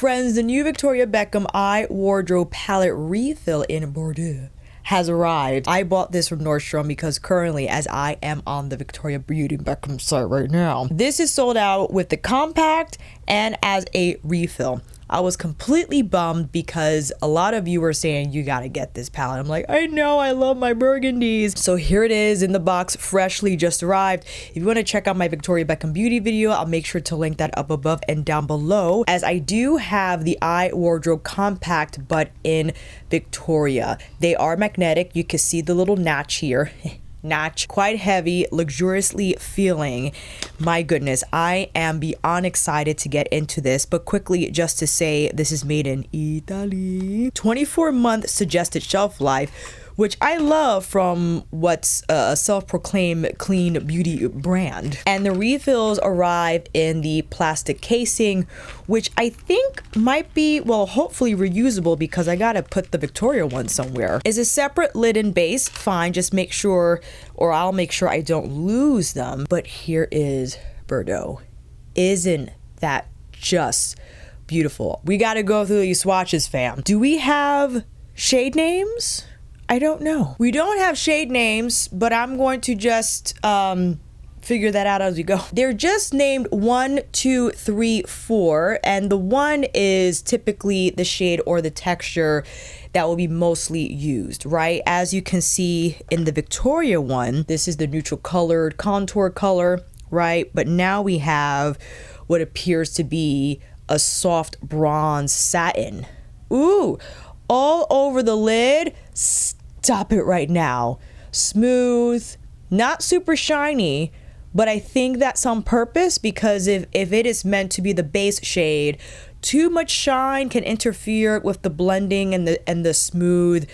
Friends, the new Victoria Beckham Eye Wardrobe Palette Refill in Bordeaux has arrived. I bought this from Nordstrom because currently, as I am on the Victoria Beauty Beckham site right now, this is sold out with the compact and as a refill. I was completely bummed because a lot of you were saying you gotta get this palette. I'm like, I know, I love my burgundies. So here it is in the box, freshly just arrived. If you want to check out my Victoria Beckham beauty video, I'll make sure to link that up above and down below, as I do have the Eye Wardrobe Compact but in Victoria. They are magnetic. You can see the little notch here. Notch, quite heavy, luxuriously feeling. My goodness, I am beyond excited to get into this, but quickly just to say this is made in Italy. 24-month suggested shelf life, which I love from what's a self-proclaimed clean beauty brand. And the refills arrive in the plastic casing, which I think might be, well, hopefully reusable because I gotta put the Victoria one somewhere. Is a separate lid and base, fine, just make sure, or I'll make sure I don't lose them. But here is Bordeaux. Isn't that just beautiful? We gotta go through these swatches, fam. Do we have shade names? I don't know. We don't have shade names, but I'm going to just figure that out as we go. They're just named 1, 2, 3, 4, and the 1 is typically the shade or the texture that will be mostly used, right? As you can see in the Victoria one, this is the neutral colored contour color, right? But now we have what appears to be a soft bronze satin. Ooh, all over the lid. Stop it right now. Smooth, not super shiny, but I think that's on purpose because if it is meant to be the base shade, too much shine can interfere with the blending and the smooth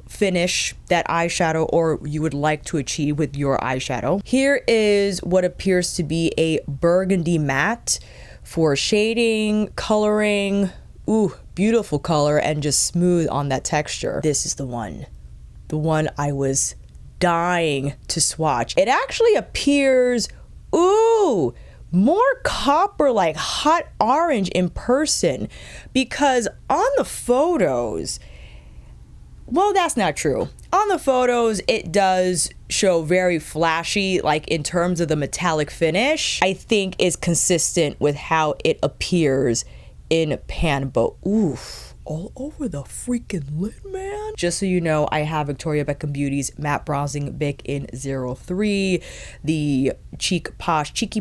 finish that eyeshadow or you would like to achieve with your eyeshadow. Here is what appears to be a burgundy matte for shading, coloring. Ooh, beautiful color and just smooth on that texture. This is the one I was dying to swatch. It actually appears, ooh, more copper, like hot orange in person, because on the photos, well, that's not true. On the photos, it does show very flashy, like in terms of the metallic finish, I think is consistent with how it appears in pan, but oof, all over the freaking lid, man. Just so you know, I have Victoria Beckham Beauty's Matte Bronzing Bic in 03, the Cheeky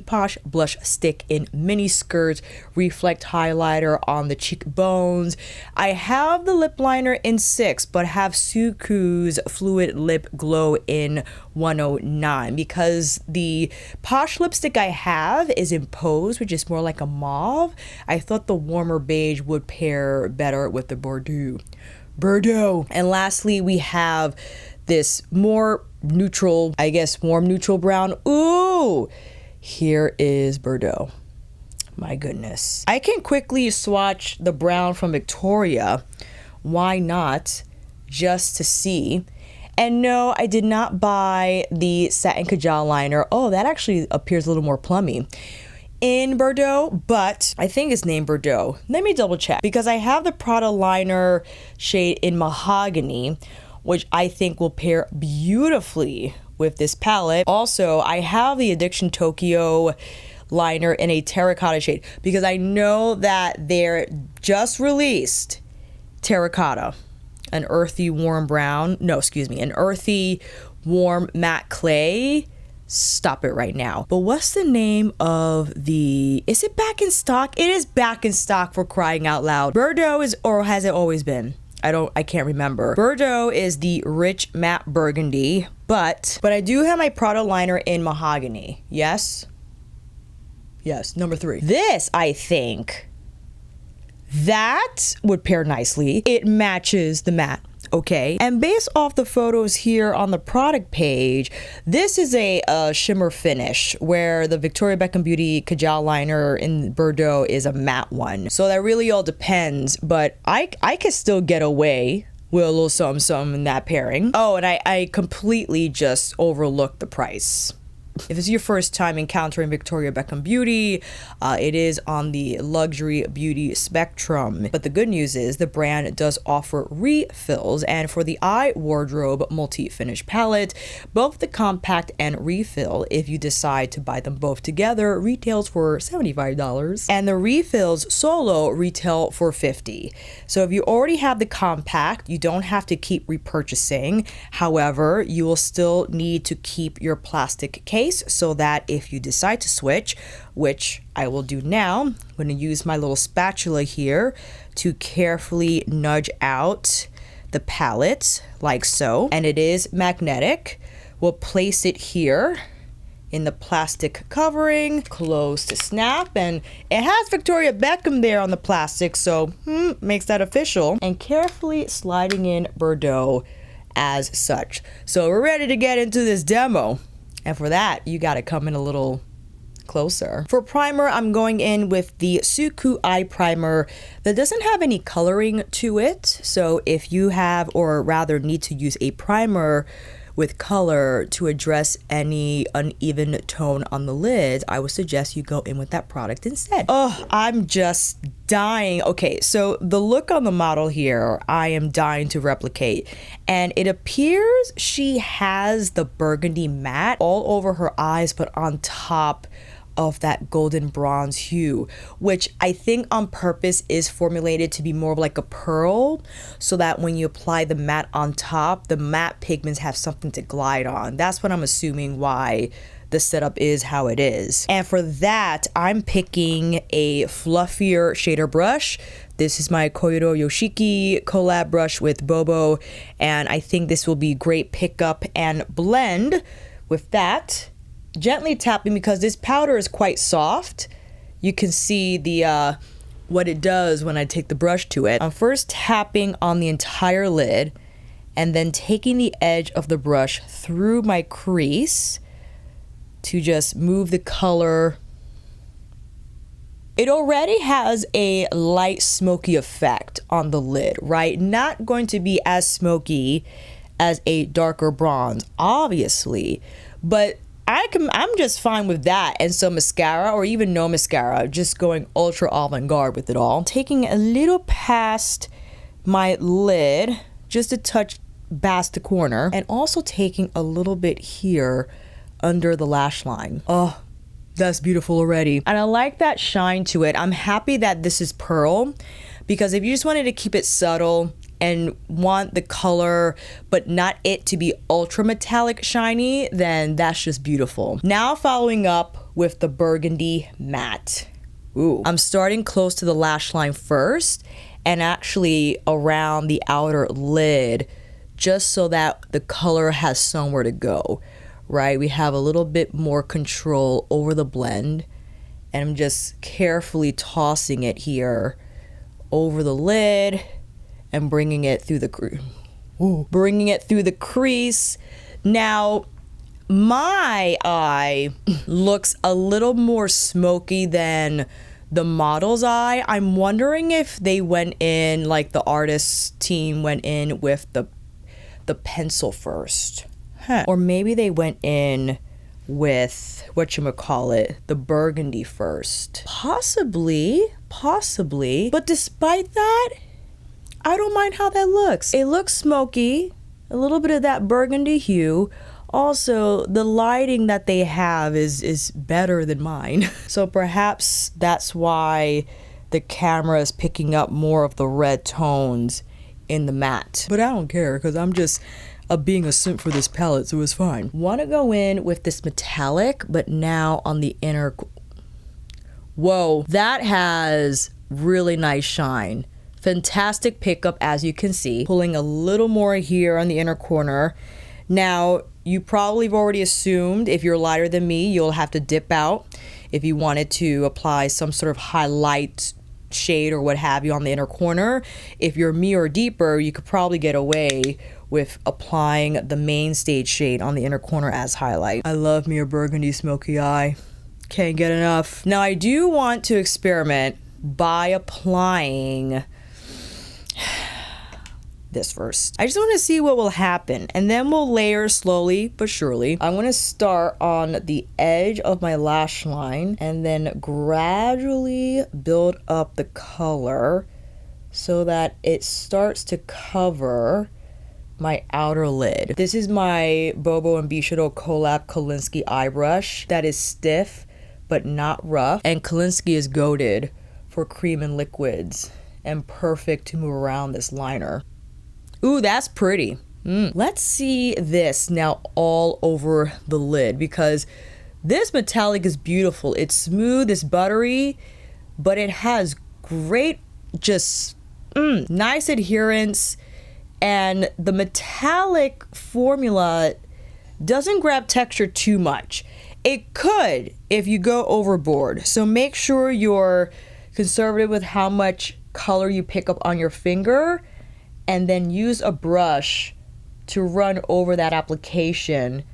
Posh Blush Stick in Mini Skirt, Reflect Highlighter on the cheekbones. I have the lip liner in 6, but have Suku's Fluid Lip Glow in 109 because the Posh lipstick I have is in Pose, which is more like a mauve. I thought the warmer beige would pair better with the Bordeaux. And lastly, we have this more neutral, I guess, warm neutral brown. Ooh, here is Bordeaux. My goodness. I can quickly swatch the brown from Victoria. Why not? Just to see. And no, I did not buy the satin kajal liner. Oh, that actually appears a little more plummy in Bordeaux, but I think it's named Bordeaux. Let me double check because I have the Prada liner shade in Mahogany, which I think will pair beautifully with this palette. Also, I have the Addiction Tokyo liner in a terracotta shade because I know that they're just released terracotta, an earthy warm brown, no, excuse me, an earthy warm matte clay. Stop it right now. But what's the name of the, is it back in stock? It is back in stock, for crying out loud. Bordeaux is, or has it always been? I can't remember. Bordeaux is the rich matte burgundy, but I do have my Prada liner in Mahogany. Yes, number 3. This, I think, that would pair nicely. It matches the matte. Okay, and based off the photos here on the product page, this is a shimmer finish where the Victoria Beckham Beauty Kajal liner in Bordeaux is a matte one. So that really all depends, but I could still get away with a little something in that pairing. Oh, and I completely just overlooked the price. If this is your first time encountering Victoria Beckham beauty, it is on the luxury beauty spectrum. But the good news is the brand does offer refills, and for the eye wardrobe multi-finish palette, both the compact and refill, if you decide to buy them both together, retails for $75, and the refills solo retail for $50. So if you already have the compact, you don't have to keep repurchasing. However, you will still need to keep your plastic case so that if you decide to switch, which I will do now, I'm going to use my little spatula here to carefully nudge out the palette like so, and it is magnetic. We'll place it here in the plastic covering, close to snap, and it has Victoria Beckham there on the plastic, so makes that official, and carefully sliding in Bordeaux as such. So we're ready to get into this demo, and for that you got to come in a little closer. For primer, I'm going in with the Tuckahoe eye primer that doesn't have any coloring to it, so if you have, or rather need to use a primer with color to address any uneven tone on the lids, I would suggest you go in with that product instead. Oh, I'm just dying. Okay, so the look on the model here, I am dying to replicate. And it appears she has the burgundy matte all over her eyes, but on top of that golden bronze hue, which I think on purpose is formulated to be more of like a pearl, so that when you apply the matte on top, the matte pigments have something to glide on. That's what I'm assuming why the setup is how it is. And for that, I'm picking a fluffier shader brush. This is my Koiro Yoshiki collab brush with Bobo, and I think this will be great pickup and blend with that. Gently tapping because this powder is quite soft. You can see the what it does when I take the brush to it. I'm first tapping on the entire lid and then taking the edge of the brush through my crease to just move the color. It already has a light smoky effect on the lid, right? Not going to be as smoky as a darker bronze, obviously, but I'm just fine with that and some mascara, or even no mascara, just going ultra avant-garde with it all. Taking a little past my lid, just a touch past the corner, and also taking a little bit here under the lash line. Oh, that's beautiful already. And I like that shine to it. I'm happy that this is pearl, because if you just wanted to keep it subtle and want the color but not it to be ultra metallic shiny, then that's just beautiful. Now following up with the burgundy matte. Ooh. I'm starting close to the lash line first, and actually around the outer lid, just so that the color has somewhere to go, right? We have a little bit more control over the blend, and I'm just carefully tossing it here over the lid and bringing it through the crease. Now, my eye looks a little more smoky than the model's eye. I'm wondering if they went in, like the artist's team went in with the pencil first. Or maybe they went in with, the burgundy first. Possibly. But despite that, I don't mind how that looks. It looks smoky, a little bit of that burgundy hue. Also, the lighting that they have is better than mine. So perhaps that's why the camera is picking up more of the red tones in the matte. But I don't care, because I'm just being a simp for this palette, so it's fine. Want to go in with this metallic, but now on the inner. Whoa, that has really nice shine. Fantastic pickup, as you can see. Pulling a little more here on the inner corner. Now, you probably have already assumed if you're lighter than me, you'll have to dip out if you wanted to apply some sort of highlight shade or what have you on the inner corner. If you're me or deeper, you could probably get away with applying the main stage shade on the inner corner as highlight. I love me a burgundy smoky eye. Can't get enough. Now, I do want to experiment by applying this first. I just want to see what will happen, and then we'll layer slowly but surely. I'm going to start on the edge of my lash line and then gradually build up the color so that it starts to cover my outer lid. This is my Bobo and Bishoto collab Kolinsky eye brush that is stiff but not rough, and Kolinsky is goated for cream and liquids and perfect to move around this liner. Ooh, that's pretty. Let's see this now all over the lid, because this metallic is beautiful. It's smooth, it's buttery, but it has great, just nice adherence, and the metallic formula doesn't grab texture too much. It could if you go overboard. So make sure you're conservative with how much color you pick up on your finger, and then use a brush to run over that application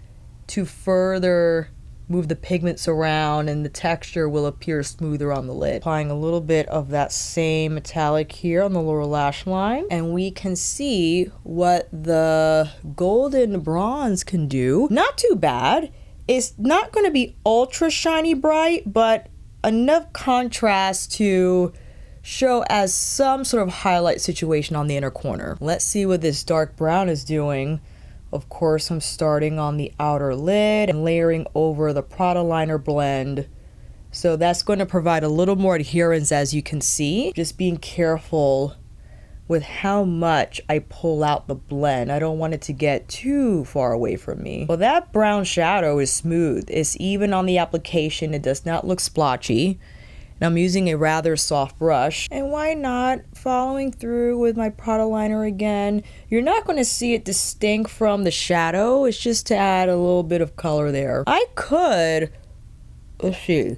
to further move the pigments around, and the texture will appear smoother on the lid. Applying a little bit of that same metallic here on the lower lash line, and we can see what the golden bronze can do. Not too bad. It's not going to be ultra shiny bright, but enough contrast to show as some sort of highlight situation on the inner corner. Let's see what this dark brown is doing. Of course, I'm starting on the outer lid and layering over the Prada liner blend. So that's going to provide a little more adherence, as you can see. Just being careful with how much I pull out the blend. I don't want it to get too far away from me. Well, that brown shadow is smooth. It's even on the application. It does not look splotchy. And I'm using a rather soft brush. And why not following through with my Prada liner again? You're not going to see it distinct from the shadow. It's just to add a little bit of color there. I could, let's see,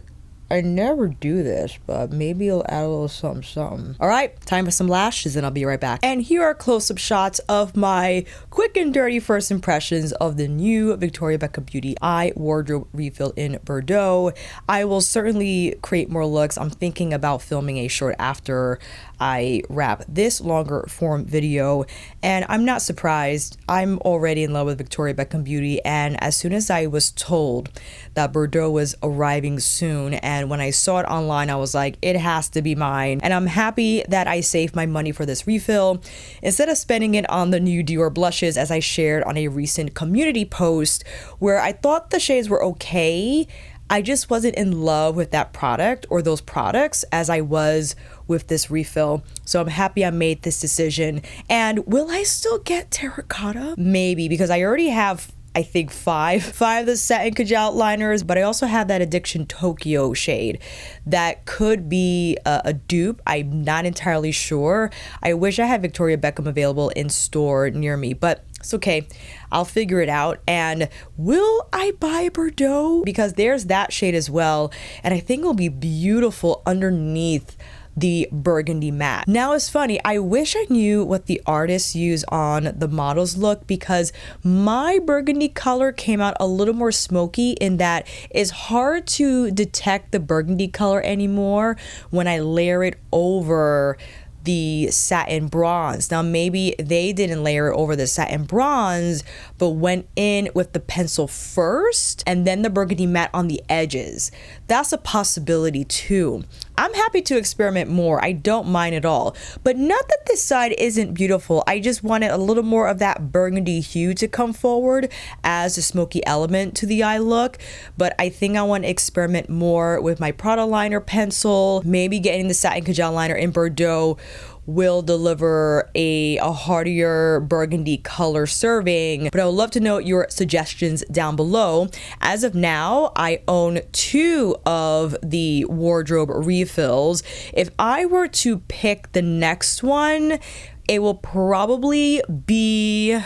I never do this, but maybe I'll add a little something, something. All right, time for some lashes, and I'll be right back. And here are close-up shots of my quick and dirty first impressions of the new Victoria Beckham Beauty eye wardrobe refill in Bordeaux. I will certainly create more looks. I'm thinking about filming a short after I wrap this longer form video, and I'm not surprised. I'm already in love with Victoria Beckham Beauty, and as soon as I was told that Bordeaux was arriving soon, and when I saw it online, I was like, it has to be mine. And I'm happy that I saved my money for this refill instead of spending it on the new Dior blushes, as I shared on a recent community post where I thought the shades were okay. I just wasn't in love with that product or those products as I was with this refill. So I'm happy I made this decision. And will I still get terracotta? Maybe, because I already have, I think, five of the satin Kajal liners, but I also have that Addiction Tokyo shade that could be a dupe. I'm not entirely sure. I wish I had Victoria Beckham available in store near me, but it's okay. I'll figure it out. And will I buy Bordeaux? Because there's that shade as well, and I think it'll be beautiful underneath the burgundy matte. Now it's funny, I wish I knew what the artists use on the model's look, because my burgundy color came out a little more smoky in that it's hard to detect the burgundy color anymore when I layer it over the satin bronze. Now maybe they didn't layer it over the satin bronze, but went in with the pencil first and then the burgundy matte on the edges. That's a possibility too. I'm happy to experiment more. I don't mind at all. But not that this side isn't beautiful. I just wanted a little more of that burgundy hue to come forward as a smoky element to the eye look. But I think I want to experiment more with my Prada liner pencil. Maybe getting the satin Kajal liner in Bordeaux will deliver a heartier burgundy color serving. But I would love to know your suggestions down below. As of now, I own 2 of the wardrobe refills. If I were to pick the next one, it will probably be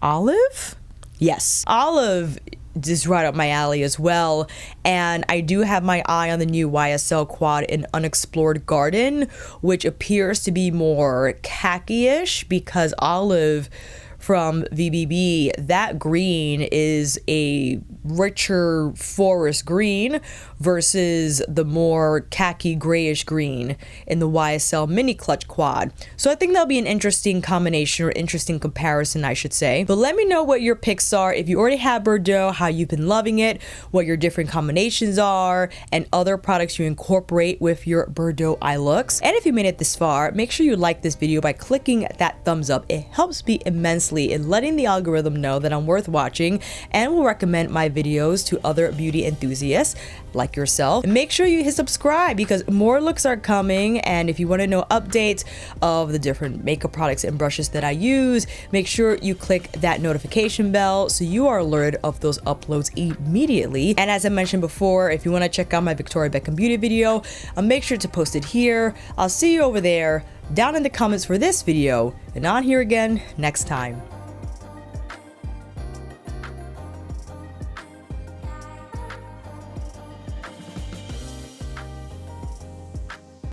olive. Yes, olive is right up my alley as well. And I do have my eye on the new YSL quad in Unexplored Garden, which appears to be more khaki-ish, because olive from VBB, that green is a richer forest green versus the more khaki grayish green in the YSL mini clutch quad. So I think that'll be an interesting combination, or interesting comparison, I should say. But let me know what your picks are. If you already have Bordeaux, how you've been loving it, what your different combinations are, and other products you incorporate with your Bordeaux eye looks. And if you made it this far, make sure you like this video by clicking that thumbs up. It helps me immensely in letting the algorithm know that I'm worth watching and will recommend my videos to other beauty enthusiasts like yourself. And make sure you hit subscribe because more looks are coming. And if you want to know updates of the different makeup products and brushes that I use, make sure you click that notification bell so you are alerted of those uploads immediately. And as I mentioned before, if you want to check out my Victoria Beckham beauty video, I'll make sure to post it here. I'll see you over there, down in the comments for this video, and on here again next time.